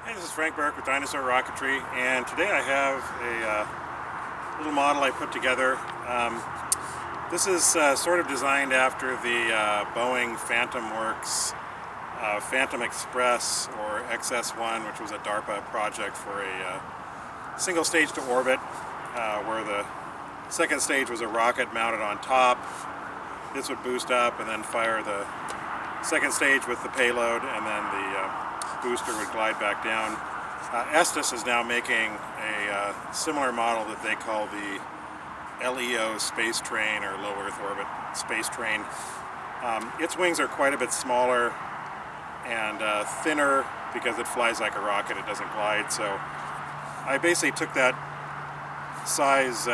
Hey, this is Frank Burke with Dinosaur Rocketry, and today I have a little model I put together. This is sort of designed after the Boeing Phantom Works Phantom Express, or XS-1, which was a DARPA project for a single stage to orbit, where the second stage was a rocket mounted on top. This would boost up and then fire the second stage with the payload, and then the booster would glide back down. Estes is now making a similar model that they call the LEO Space Train, or Low Earth Orbit Space Train. Its wings are quite a bit smaller and thinner because it flies like a rocket, it doesn't glide. So I basically took that size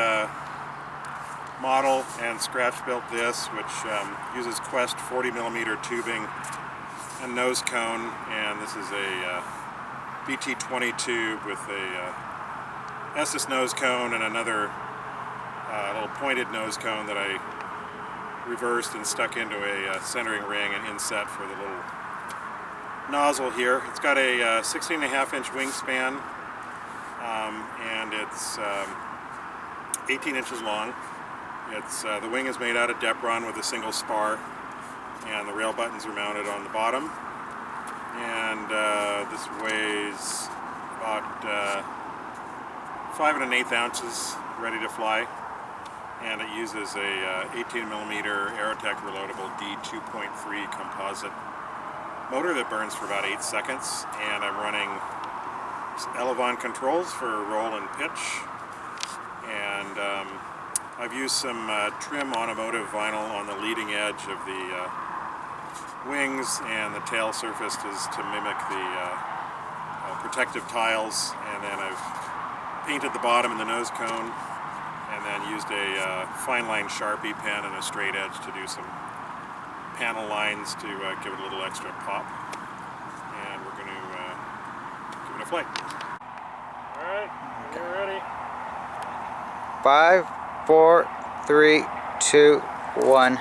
model and scratch built this, which uses Quest 40mm tubing and nose cone, and this is a BT-20 tube with a Estes nose cone and another little pointed nose cone that I reversed and stuck into a centering ring and inset for the little nozzle here. It's got a 16.5-inch wingspan, and it's 18 inches long. It's the wing is made out of depron with a single spar, and the rail buttons are mounted on the bottom. And this weighs about 5 1/8 ounces, ready to fly. And it uses a 18mm Aerotech reloadable D2.3 composite motor that burns for about 8 seconds. And I'm running Elevon controls for roll and pitch. And I've used some trim automotive vinyl on the leading edge of the wings, and the tail surface is to mimic the protective tiles. And then I've painted the bottom and the nose cone, and then used a fine line Sharpie pen and a straight edge to do some panel lines to give it a little extra pop. And we're going to give it a flight. Alright, when you're ready. 5, 4, 3, 2, 1.